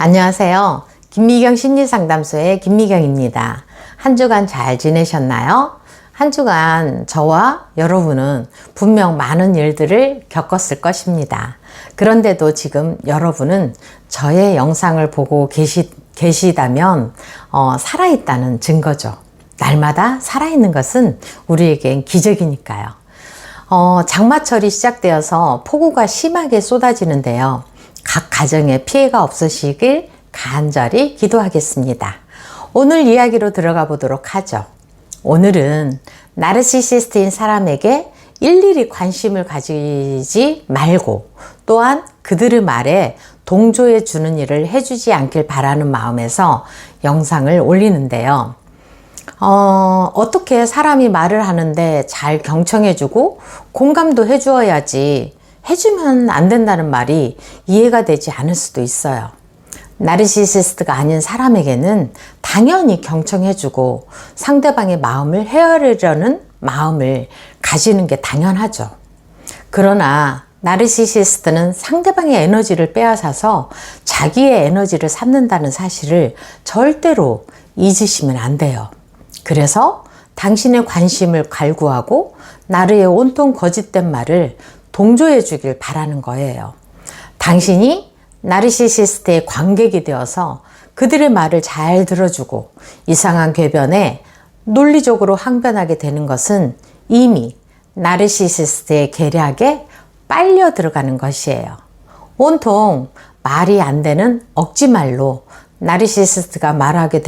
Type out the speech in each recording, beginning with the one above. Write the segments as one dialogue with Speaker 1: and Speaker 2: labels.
Speaker 1: 안녕하세요. 김미경 심리상담소의 김미경입니다. 한 주간 잘 지내셨나요? 한 주간 저와 여러분은 분명 많은 일들을 겪었을 것입니다. 그런데도 지금 여러분은 저의 영상을 보고 계시다면 살아있다는 증거죠. 날마다 살아있는 것은 우리에겐 기적이니까요. 장마철이 시작되어서 폭우가 심하게 쏟아지는데요. 각 가정에 피해가 없으시길 간절히 기도하겠습니다. 오늘 이야기로 들어가 보도록 하죠. 오늘은 나르시시스트인 사람에게 일일이 관심을 가지지 말고 또한 그들의 말에 동조해 주는 일을 해주지 않길 바라는 마음에서 영상을 올리는데요. 어떻게 사람이 말을 하는데 잘 경청해주고 공감도 해주어야지 해주면 안 된다는 말이 이해가 되지 않을 수도 있어요. 나르시시스트가 아닌 사람에게는 당연히 경청해주고 상대방의 마음을 헤아리려는 마음을 가지는 게 당연하죠. 그러나 나르시시스트는 상대방의 에너지를 빼앗아서 자기의 에너지를 삼는다는 사실을 절대로 잊으시면 안 돼요. 그래서 당신의 관심을 갈구하고 나르의 온통 거짓된 말을 동조해 주길 바라는 거예요. 당신이 나르시시스트의 관객이 되어서 그들의 말을 잘 들어주고 이상한 궤변에 논리적으로 항변하게 되는 것은 이미 나르시시스트의 계략에 빨려 들어가는 것이에요. 온통 말이 안 되는 억지말로 나르시시스트가 말하게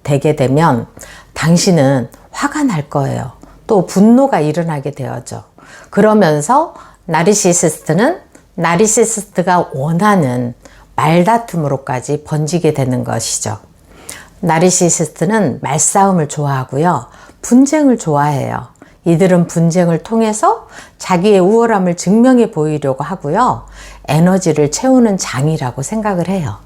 Speaker 1: 되게 되면 당신은 화가 날 거예요. 또 분노가 일어나게 되어죠. 그러면서 나르시시스트는 나르시시스트가 원하는 말다툼으로까지 번지게 되는 것이죠. 나르시시스트는 말싸움을 좋아하고요. 분쟁을 좋아해요. 이들은 분쟁을 통해서 자기의 우월함을 증명해 보이려고 하고요. 에너지를 채우는 장이라고 생각을 해요.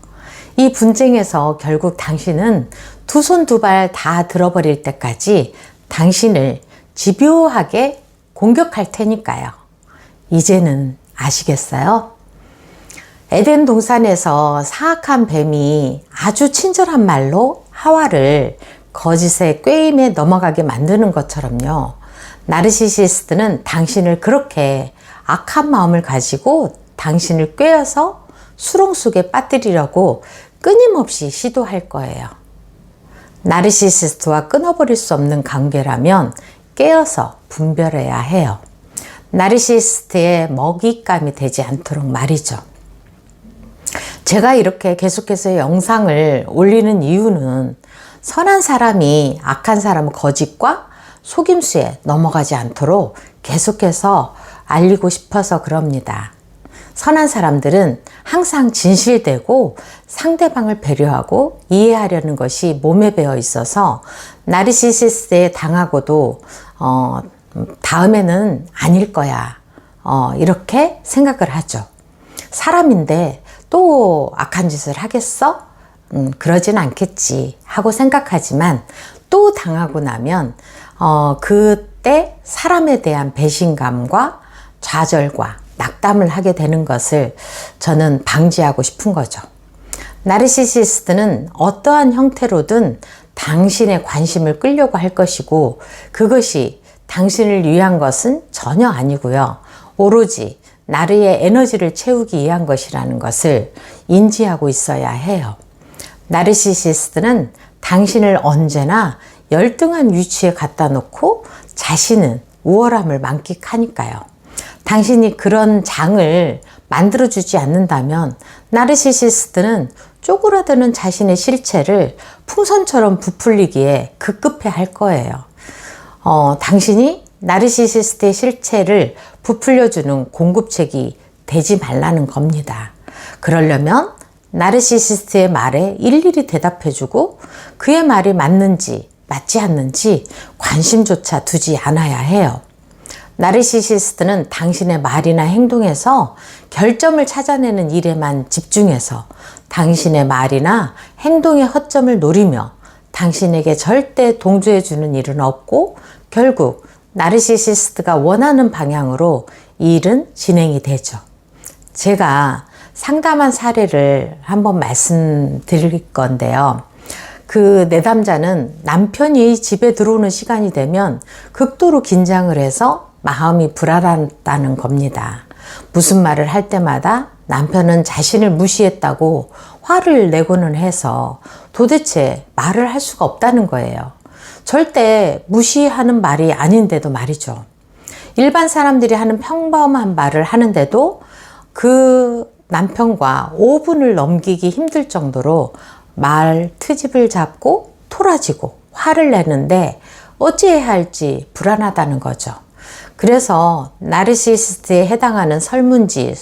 Speaker 1: 이 분쟁에서 결국 당신은 두 손 두 발 다 들어버릴 때까지 당신을 집요하게 공격할 테니까요. 이제는 아시겠어요? 에덴 동산에서 사악한 뱀이 아주 친절한 말로 하와를 거짓의 꾀임에 넘어가게 만드는 것처럼요. 나르시시스트는 당신을 그렇게 악한 마음을 가지고 당신을 꿰어서 수렁 속에 빠뜨리려고 끊임없이 시도할 거예요. 나르시시스트와 끊어버릴 수 없는 관계라면 깨어서 분별해야 해요. 나르시시스트의 먹잇감이 되지 않도록 말이죠. 제가 이렇게 계속해서 영상을 올리는 이유는 선한 사람이 악한 사람의 거짓과 속임수에 넘어가지 않도록 계속해서 알리고 싶어서 그럽니다. 선한 사람들은 항상 진실되고 상대방을 배려하고 이해하려는 것이 몸에 배어 있어서 나르시시스트에 당하고도 다음에는 아닐 거야. 이렇게 생각을 하죠. 사람인데 또 악한 짓을 하겠어? 그러진 않겠지 하고 생각하지만 또 당하고 나면 그때 사람에 대한 배신감과 좌절과 낙담을 하게 되는 것을 저는 방지하고 싶은 거죠. 나르시시스트는 어떠한 형태로든 당신의 관심을 끌려고 할 것이고 그것이 당신을 위한 것은 전혀 아니고요. 오로지 나르의 에너지를 채우기 위한 것이라는 것을 인지하고 있어야 해요. 나르시시스트는 당신을 언제나 열등한 위치에 갖다 놓고 자신은 우월함을 만끽하니까요. 당신이 그런 장을 만들어주지 않는다면 나르시시스트는 쪼그라드는 자신의 실체를 풍선처럼 부풀리기에 급급해 할 거예요. 당신이 나르시시스트의 실체를 부풀려주는 공급책이 되지 말라는 겁니다. 그러려면 나르시시스트의 말에 일일이 대답해주고 그의 말이 맞는지 맞지 않는지 관심조차 두지 않아야 해요. 나르시시스트는 당신의 말이나 행동에서 결점을 찾아내는 일에만 집중해서 당신의 말이나 행동의 허점을 노리며 당신에게 절대 동조해주는 일은 없고 결국 나르시시스트가 원하는 방향으로 이 일은 진행이 되죠. 제가 상담한 사례를 한번 말씀드릴 건데요. 그 내담자는 남편이 집에 들어오는 시간이 되면 극도로 긴장을 해서 마음이 불안하다는 겁니다. 무슨 말을 할 때마다 남편은 자신을 무시했다고 화를 내고는 해서 도대체 말을 할 수가 없다는 거예요. 절대 무시하는 말이 아닌데도 말이죠. 일반 사람들이 하는 평범한 말을 하는데도 그 남편과 5분을 넘기기 힘들 정도로 말 트집을 잡고 토라지고 화를 내는데 어찌해야 할지 불안하다는 거죠. 그래서 나르시시스트에 해당하는 설문지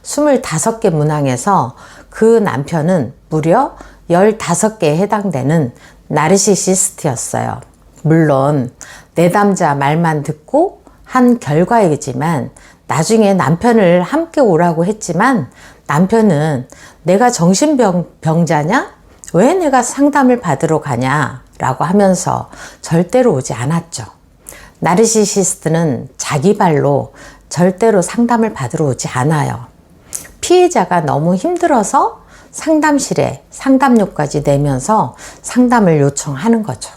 Speaker 1: 25개 문항에서 그 남편은 무려 15개에 해당되는 나르시시스트였어요. 물론 내담자 말만 듣고 한 결과이지만 나중에 남편을 함께 오라고 했지만 남편은 내가 정신병자냐? 왜 내가 상담을 받으러 가냐? 라고 하면서 절대로 오지 않았죠. 나르시시스트는 자기 발로 절대로 상담을 받으러 오지 않아요. 피해자가 너무 힘들어서 상담실에 상담료까지 내면서 상담을 요청하는 거죠.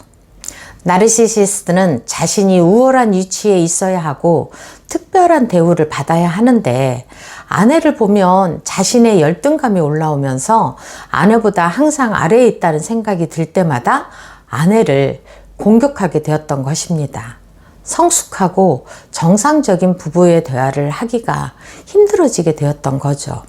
Speaker 1: 나르시시스트는 자신이 우월한 위치에 있어야 하고 특별한 대우를 받아야 하는데 아내를 보면 자신의 열등감이 올라오면서 아내보다 항상 아래에 있다는 생각이 들 때마다 아내를 공격하게 되었던 것입니다. 성숙하고 정상적인 부부의 대화를 하기가 힘들어지게 되었던 거죠.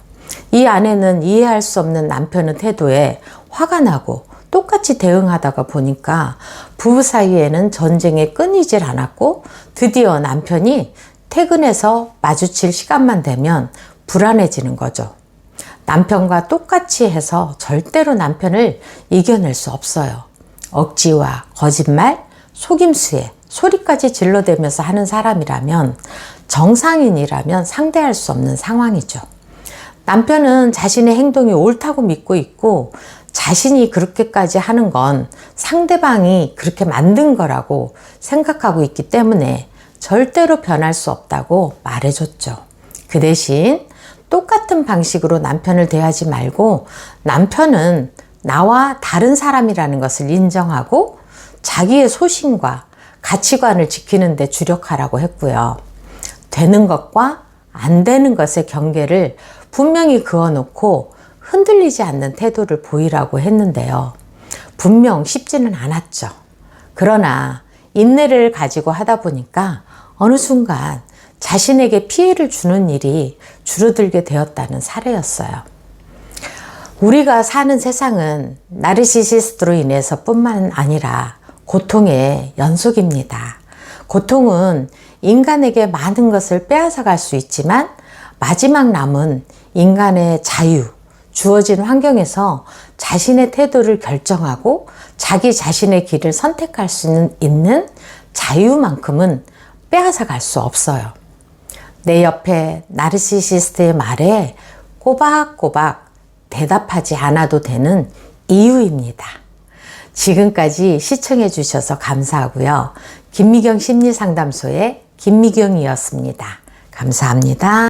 Speaker 1: 이 아내는 이해할 수 없는 남편의 태도에 화가 나고 똑같이 대응하다가 보니까 부부 사이에는 전쟁이 끊이질 않았고 드디어 남편이 퇴근해서 마주칠 시간만 되면 불안해지는 거죠. 남편과 똑같이 해서 절대로 남편을 이겨낼 수 없어요. 억지와 거짓말, 속임수에 소리까지 질러대면서 하는 사람이라면 정상인이라면 상대할 수 없는 상황이죠. 남편은 자신의 행동이 옳다고 믿고 있고 자신이 그렇게까지 하는 건 상대방이 그렇게 만든 거라고 생각하고 있기 때문에 절대로 변할 수 없다고 말해줬죠. 그 대신 똑같은 방식으로 남편을 대하지 말고 남편은 나와 다른 사람이라는 것을 인정하고 자기의 소신과 가치관을 지키는 데 주력하라고 했고요. 되는 것과 안 되는 것의 경계를 분명히 그어놓고 흔들리지 않는 태도를 보이라고 했는데요. 분명 쉽지는 않았죠. 그러나 인내를 가지고 하다 보니까 어느 순간 자신에게 피해를 주는 일이 줄어들게 되었다는 사례였어요. 우리가 사는 세상은 나르시시스트로 인해서 뿐만 아니라 고통의 연속입니다. 고통은 인간에게 많은 것을 빼앗아 갈 수 있지만 마지막 남은 인간의 자유, 주어진 환경에서 자신의 태도를 결정하고 자기 자신의 길을 선택할 수 있는 자유만큼은 빼앗아 갈 수 없어요. 내 옆에 나르시시스트의 말에 꼬박꼬박 대답하지 않아도 되는 이유입니다. 지금까지 시청해 주셔서 감사하고요. 김미경 심리상담소의 김미경이었습니다. 감사합니다.